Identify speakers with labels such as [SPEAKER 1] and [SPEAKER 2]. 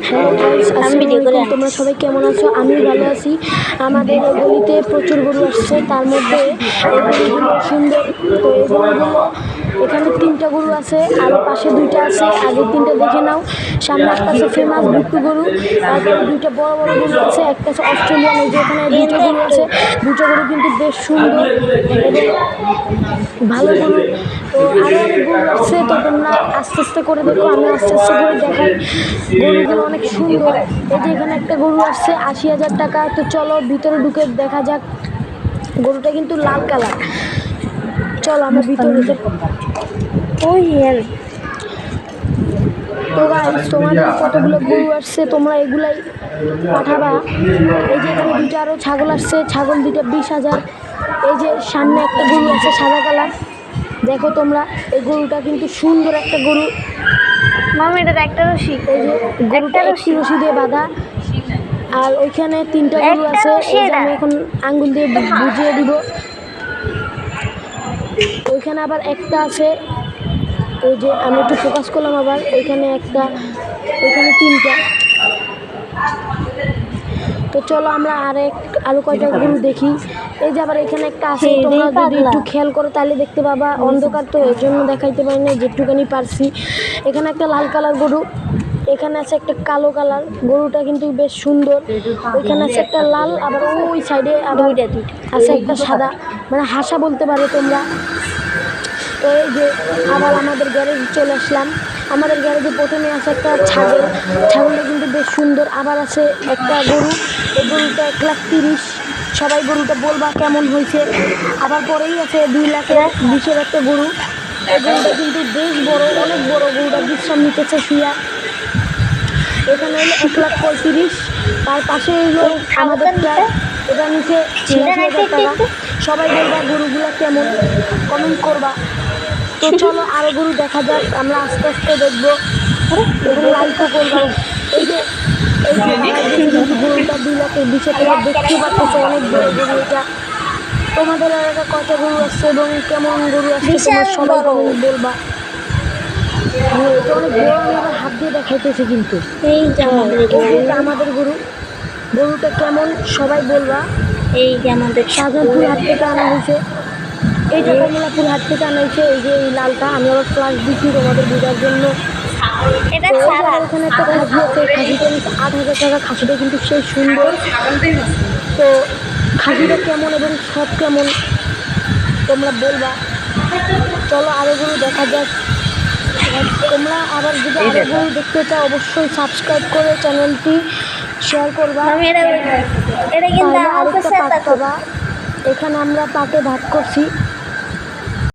[SPEAKER 1] Hello guys, আসসালামু আলাইকুম। তোমরা সবাই কেমন আছো? আমি ভালো আছি। আমাদের গলিতে প্রচুর গরু আসছে, তার মধ্যে এই গরুগুলো সুন্দর। তো এই গরুগুলো এখানে 3টা গরু আছে, আরও পাশে 2টা আছে। আগে 3টা দেখে নাও। সামনে একটা আছে ফেমাস ভুট্টু গরু, তারপরে 2টা বড় বড় গরু আছে, একটা আছে অস্ট্রেলিয়ান। এই যে এখানে 2টা গরু আছে, 2টা গরু কিন্তু বেশ সুন্দর এবং ভালো গরু। তো আরও অনেক গরু আসছে, তো তোমরা আস্তে আস্তে করে দেখো, আমি আস্তে আস্তে করে দেখাই। গরুগুলো অনেক সুন্দর। এই যে এখানে একটা গরু আসছে 80,000 টাকা। তো চলো ভিতরে ঢুকে দেখা যাক। গরুটা কিন্তু লাল কালার। চলো আমরা ভিতরে যাই। তো গাইস, তোমাদের কতগুলো গরু আসছে তোমরা এগুলাই পাঠাবা। এই যে এখানে 2টা আরও ছাগল আসছে, ছাগল 2টা 20,000। এই যে সামনে একটা গরু আছে সাদা কালার, দেখো তোমরা। এই গরুটা কিন্তু সুন্দর একটা গরু।
[SPEAKER 2] মামা এটা একটা রশি,
[SPEAKER 1] এই যে গরুটা একটি রশি দিয়ে বাঁধা। আর ওইখানে 3টা গরু আছে, এই যে আমি এখন আঙ্গুল দিয়ে বুঝিয়ে দিব। ওইখানে আবার একটা আছে, ওই যে আমি একটু ফোকাস করলাম। আবার ওইখানে একটা, ওইখানে 3টা। তো চলো আমরা আরো কয়টা গরু দেখি। এই যে আবার এখানে একটা আছে, তোমরা যদি একটু খেয়াল করো তাহলে দেখতে পাবা। অন্ধকার তো এর জন্য দেখাইতে পারি না, যেটুখানি পারছি। এখানে একটা লাল কালার গরু, এখানে আছে একটা কালো কালার। গরুটা কিন্তু বেশ সুন্দর। ওইখানে আছে একটা লাল, আবার ওই সাইডে আবার আছে একটা সাদা, মানে হাসা বলতে পারো তোমরা। তো এই যে আবার আমাদের গ্যারেজে চলে আসলাম। আমাদের গ্যারেজে প্রথমে আছে একটা ছাগল, ছাগলটা কিন্তু বেশ সুন্দর। আবার আছে একটা গরু, এই গরুটা 1,30,000। সবাই গরুটা বলবা কেমন হয়েছে। আবার পরেই আছে 2,20,000 একটা গরু। এই গরুটা কিন্তু বেশ বড়, অনেক বড়। গরুটা বিশ্রাম নিতেছে শুয়া। এখানে হলো 1,35,000। তার পাশে হলো আমাদেরটা, এটা নিচে 86,000 টাকা। সবাই বলবা গরুগুলো কেমন, কমেন্ট করবা। তো চলো আরো গরু দেখা যাক, আমরা আস্তে আস্তে দেখবো এবং লাইকও করবো। এই যে গরুটা 2,20,000 টাকা, দেখতে পাচ্ছ অনেক বড় গরু এটা। তোমাদের এলাকা কত গরু আসছে এবং কেমন গরু আসছে তোমার সবাই কমেন্ট বলবা। এটা অনেক বড়, আমি আবার হাত দিয়ে দেখাইতেছি কিন্তু।
[SPEAKER 2] এই যে
[SPEAKER 1] আমাদের গরু, গরুটা কেমন সবাই বলবা।
[SPEAKER 2] এই যে আমাদের
[SPEAKER 1] শাহজাহানপুর হাট থেকে আনা হয়েছে, এইটা কমলাপুর হাট থেকে আনা হয়েছে। এই যে এই লালটা আমি আবার ফ্লাশ দিচ্ছি তোমাদের বোঝার জন্য।
[SPEAKER 2] এটা
[SPEAKER 1] এখানে একটা খাসি আছে, খাসিটা নিচ্ছে 8,000 টাকা। খাসিটা কিন্তু সেই সুন্দর। তো খাসিটা কেমন এবং সব কেমন তোমরা বলবা। চলো আরো গরু দেখা যাক। তোমরা আবার যদি আরো গরু দেখতে চাও অবশ্যই সাবস্ক্রাইব করে চ্যানেলটি শেয়ার করবা।
[SPEAKER 2] এটা কিন্তু
[SPEAKER 1] আরেকটা পাক পাবা। এখানে আমরা পাকে ভাগ করছি।